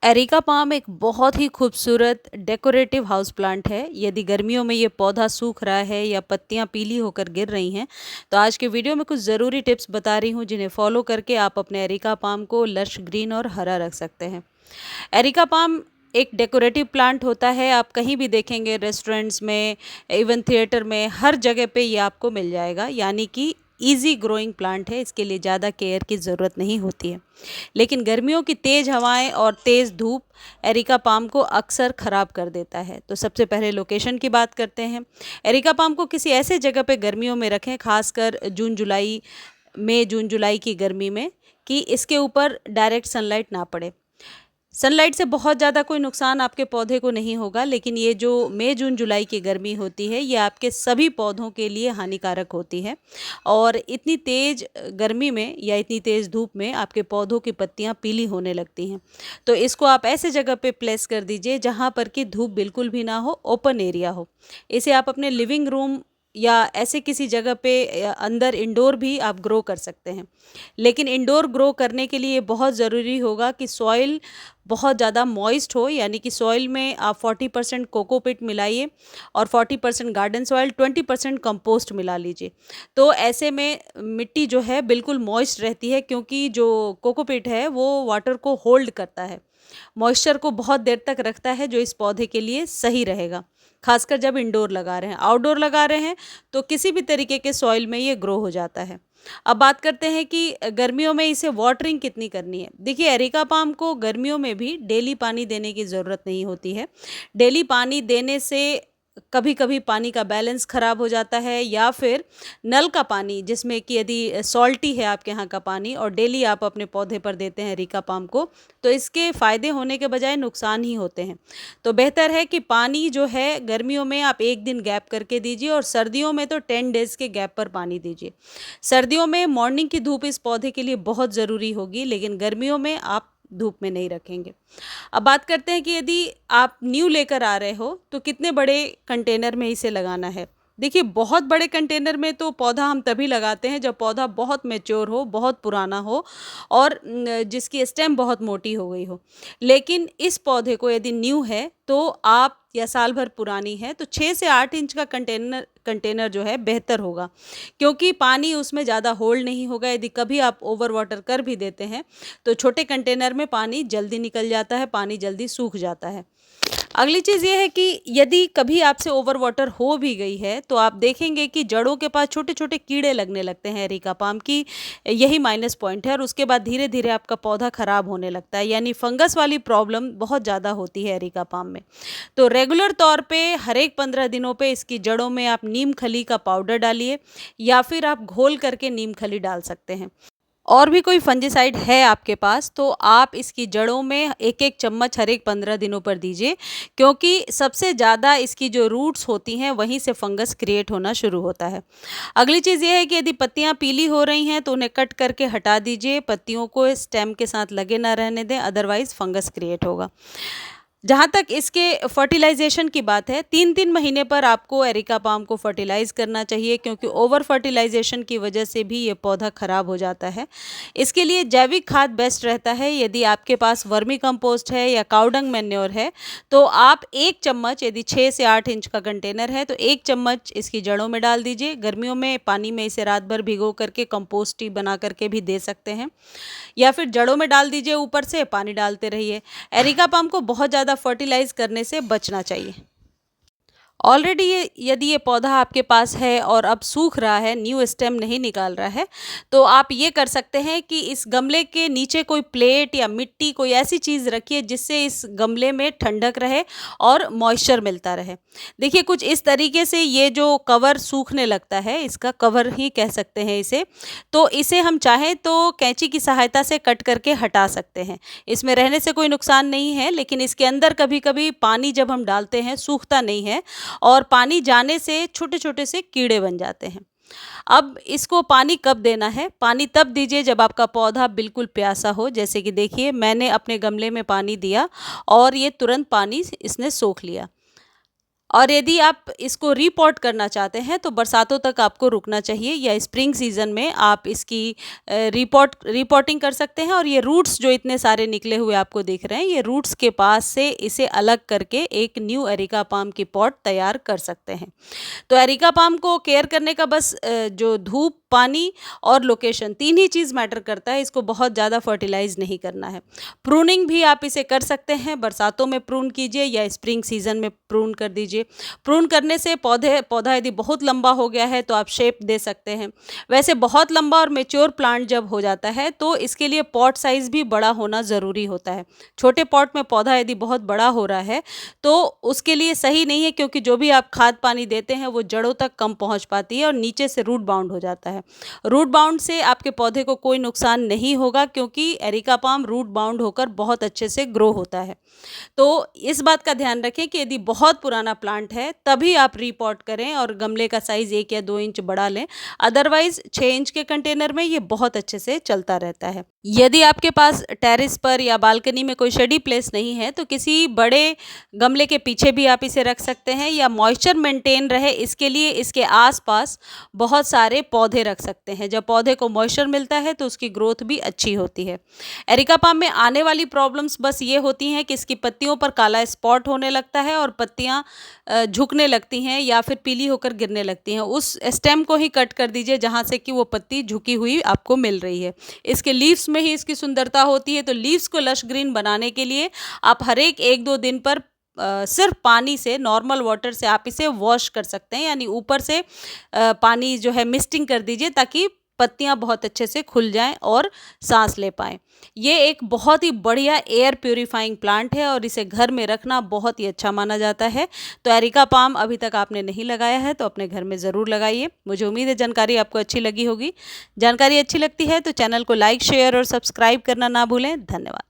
Areca palm एक बहुत ही खूबसूरत डेकोरेटिव हाउस प्लांट है। यदि गर्मियों में ये पौधा सूख रहा है या पत्तियां पीली होकर गिर रही हैं, तो आज के वीडियो में कुछ ज़रूरी टिप्स बता रही हूँ जिन्हें फॉलो करके आप अपने एरिका पाम को लश ग्रीन और हरा रख सकते हैं। एरिका पाम एक डेकोरेटिव प्लांट होता है। आप कहीं भी देखेंगे, रेस्टोरेंट्स में, इवन थिएटर में, हर जगह पे ये आपको मिल जाएगा। यानी कि इजी ग्रोइंग प्लांट है, इसके लिए ज़्यादा केयर की ज़रूरत नहीं होती है। लेकिन गर्मियों की तेज़ हवाएं और तेज़ धूप एरिका पाम को अक्सर ख़राब कर देता है। तो सबसे पहले लोकेशन की बात करते हैं। एरिका पाम को किसी ऐसे जगह पे गर्मियों में रखें, खासकर जून जुलाई की गर्मी में, कि इसके ऊपर डायरेक्ट सनलाइट ना पड़े। सनलाइट से बहुत ज़्यादा कोई नुकसान आपके पौधे को नहीं होगा, लेकिन ये जो मई जून जुलाई की गर्मी होती है, ये आपके सभी पौधों के लिए हानिकारक होती है। और इतनी तेज़ गर्मी में या इतनी तेज़ धूप में आपके पौधों की पत्तियां पीली होने लगती हैं। तो इसको आप ऐसे जगह पे प्लेस कर दीजिए जहां पर कि धूप बिल्कुल भी ना हो, ओपन एरिया हो। इसे आप अपने लिविंग रूम या ऐसे किसी जगह पे अंदर इंडोर भी आप ग्रो कर सकते हैं। लेकिन इंडोर ग्रो करने के लिए बहुत ज़रूरी होगा कि सॉइल बहुत ज़्यादा मॉइस्ट हो। यानी कि सॉइल में आप 40% कोकोपीट मिलाइए और 40% गार्डन सॉइल, 20% कंपोस्ट मिला लीजिए। तो ऐसे में मिट्टी जो है बिल्कुल मॉइस्ट रहती है, क्योंकि जो कोकोपीट है वो वाटर को होल्ड करता है, मॉइस्चर को बहुत देर तक रखता है, जो इस पौधे के लिए सही रहेगा। खासकर जब इंडोर लगा रहे हैं, आउटडोर लगा रहे हैं तो किसी भी तरीके के सॉइल में ये ग्रो हो जाता है। अब बात करते हैं कि गर्मियों में इसे वाटरिंग कितनी करनी है। देखिए, एरिका पाम को गर्मियों में भी डेली पानी देने की ज़रूरत नहीं होती है। डेली पानी देने से कभी कभी पानी का बैलेंस ख़राब हो जाता है, या फिर नल का पानी, जिसमें कि यदि सॉल्टी है आपके यहाँ का पानी और डेली आप अपने पौधे पर देते हैं एरिका पाम को, तो इसके फ़ायदे होने के बजाय नुकसान ही होते हैं। तो बेहतर है कि पानी जो है गर्मियों में आप एक दिन गैप करके दीजिए, और सर्दियों में तो 10 डेज़ के गैप पर पानी दीजिए। सर्दियों में मॉर्निंग की धूप इस पौधे के लिए बहुत ज़रूरी होगी, लेकिन गर्मियों में आप धूप में नहीं रखेंगे। अब बात करते हैं कि यदि आप न्यू लेकर आ रहे हो तो कितने बड़े कंटेनर में इसे लगाना है। देखिए, बहुत बड़े कंटेनर में तो पौधा हम तभी लगाते हैं जब पौधा बहुत मैच्योर हो, बहुत पुराना हो, और जिसकी स्टेम बहुत मोटी हो गई हो। लेकिन इस पौधे को यदि न्यू है तो आप, या साल भर पुरानी है, तो 6 से 8 इंच का कंटेनर कंटेनर जो है बेहतर होगा, क्योंकि पानी उसमें ज़्यादा होल्ड नहीं होगा। यदि कभी आप ओवर वाटर कर भी देते हैं तो छोटे कंटेनर में पानी जल्दी निकल जाता है, पानी जल्दी सूख जाता है। अगली चीज़ ये है कि यदि कभी आपसे ओवर वाटर हो भी गई है तो आप देखेंगे कि जड़ों के पास छोटे छोटे कीड़े लगने लगते हैं एरिका पाम की। यही माइनस पॉइंट है, और उसके बाद धीरे धीरे आपका पौधा खराब होने लगता है। यानी फंगस वाली प्रॉब्लम बहुत ज़्यादा होती है एरिका पाम में। तो रेगुलर तौर पे हर एक 15 दिनों पे इसकी जड़ों में आप नीम खली का पाउडर डालिए, या फिर आप घोल करके नीम खली डाल सकते हैं। और भी कोई फंजीसाइड है आपके पास तो आप इसकी जड़ों में एक एक चम्मच हर एक 15 दिनों पर दीजिए, क्योंकि सबसे ज़्यादा इसकी जो रूट्स होती हैं वहीं से फंगस क्रिएट होना शुरू होता है। अगली चीज़ ये है कि यदि पत्तियां पीली हो रही हैं तो उन्हें कट करके हटा दीजिए। पत्तियों को स्टेम के साथ लगे ना रहने दें, अदरवाइज फंगस क्रिएट होगा। जहाँ तक इसके फर्टिलाइजेशन की बात है, 3-3 महीने पर आपको एरिका पाम को फर्टिलाइज़ करना चाहिए, क्योंकि ओवर फर्टिलाइजेशन की वजह से भी ये पौधा खराब हो जाता है। इसके लिए जैविक खाद बेस्ट रहता है। यदि आपके पास वर्मी कंपोस्ट है या काउडंग मैन्योर है तो आप 1 चम्मच, यदि 6 से 8 इंच का कंटेनर है तो 1 चम्मच इसकी जड़ों में डाल दीजिए। गर्मियों में पानी में इसे रात भर भिगो करके कंपोस्ट ही बना करके भी दे सकते हैं, या फिर जड़ों में डाल दीजिए, ऊपर से पानी डालते रहिए। एरिका पाम को बहुत ज़्यादा फर्टिलाइज करने से बचना चाहिए। ऑलरेडी ये, यदि ये पौधा आपके पास है और अब सूख रहा है, न्यू स्टेम नहीं निकाल रहा है, तो आप ये कर सकते हैं कि इस गमले के नीचे कोई प्लेट या मिट्टी, कोई ऐसी चीज़ रखिए जिससे इस गमले में ठंडक रहे और मॉइस्चर मिलता रहे। देखिए, कुछ इस तरीके से ये जो कवर सूखने लगता है, इसका कवर ही कह सकते हैं इसे, तो इसे हम चाहें तो कैंची की सहायता से कट करके हटा सकते हैं। इसमें रहने से कोई नुकसान नहीं है, लेकिन इसके अंदर कभी कभी पानी जब हम डालते हैं सूखता नहीं है, और पानी जाने से छोटे छोटे से कीड़े बन जाते हैं। अब इसको पानी कब देना है? पानी तब दीजिए जब आपका पौधा बिल्कुल प्यासा हो। जैसे कि देखिए, मैंने अपने गमले में पानी दिया और ये तुरंत पानी इसने सोख लिया। और यदि आप इसको रीपॉट करना चाहते हैं तो बरसातों तक आपको रुकना चाहिए, या स्प्रिंग सीजन में आप इसकी रिपोर्टिंग कर सकते हैं। और ये रूट्स जो इतने सारे निकले हुए आपको दिख रहे हैं, ये रूट्स के पास से इसे अलग करके एक न्यू एरिका पाम की पॉट तैयार कर सकते हैं। तो एरिका पाम को केयर करने का बस जो धूप, पानी और लोकेशन, तीन ही चीज़ मैटर करता है। इसको बहुत ज़्यादा फर्टिलाइज नहीं करना है। प्रूनिंग भी आप इसे कर सकते हैं, बरसातों में प्रून कीजिए या स्प्रिंग सीजन में प्रून कर दीजिए। प्रून करने से पौधा यदि बहुत लंबा हो गया है तो आप शेप दे सकते हैं। वैसे बहुत लंबा और मेच्योर प्लांट जब हो जाता है तो इसके लिए पॉट साइज़ भी बड़ा होना ज़रूरी होता है। छोटे पॉट में पौधा यदि बहुत बड़ा हो रहा है तो उसके लिए सही नहीं है, क्योंकि जो भी आप खाद पानी देते हैं वो जड़ों तक कम पहुंच पाती है और नीचे से रूट बाउंड हो जाता है। रूट बाउंड से आपके पौधे को कोई नुकसान नहीं होगा, क्योंकि एरिका पाम रूट बाउंड होकर बहुत अच्छे से ग्रो होता है। तो इस बात का ध्यान रखें कि यदि बहुत पुराना प्लांट है तभी आप रीपॉट करें और गमले का साइज़ 1 या 2 इंच बढ़ा लें। अदरवाइज़ 6 इंच के कंटेनर में ये बहुत अच्छे से चलता रहता है। यदि आपके पास टेरेस पर या बालकनी में कोई शेडी प्लेस नहीं है तो किसी बड़े गमले के पीछे भी आप इसे रख सकते हैं, या मॉइस्चर मेंटेन रहे इसके लिए इसके आसपास बहुत सारे पौधे रख सकते हैं। जब पौधे को मॉइस्चर मिलता है तो उसकी ग्रोथ भी अच्छी होती है। एरिका पाम में आने वाली प्रॉब्लम्स बस ये होती हैं कि इसकी पत्तियों पर काला स्पॉट होने लगता है और पत्तियां झुकने लगती हैं या फिर पीली होकर गिरने लगती हैं। उस स्टेम को ही कट कर दीजिए जहां से कि वो पत्ती झुकी हुई आपको मिल रही है। इसके लीव्स में ही इसकी सुंदरता होती है। तो लीव्स को लश ग्रीन बनाने के लिए आप हर एक 1-2 दिन पर सिर्फ पानी से, नॉर्मल वाटर से आप इसे वॉश कर सकते हैं, यानी ऊपर से पानी जो है मिस्टिंग कर दीजिए ताकि पत्तियां बहुत अच्छे से खुल जाएं और सांस ले पाएं। ये एक बहुत ही बढ़िया एयर प्यूरिफाइंग प्लांट है और इसे घर में रखना बहुत ही अच्छा माना जाता है। तो एरिका पाम अभी तक आपने नहीं लगाया है तो अपने घर में ज़रूर लगाइए। मुझे उम्मीद है जानकारी आपको अच्छी लगी होगी। जानकारी अच्छी लगती है तो चैनल को लाइक, शेयर और सब्सक्राइब करना ना भूलें। धन्यवाद।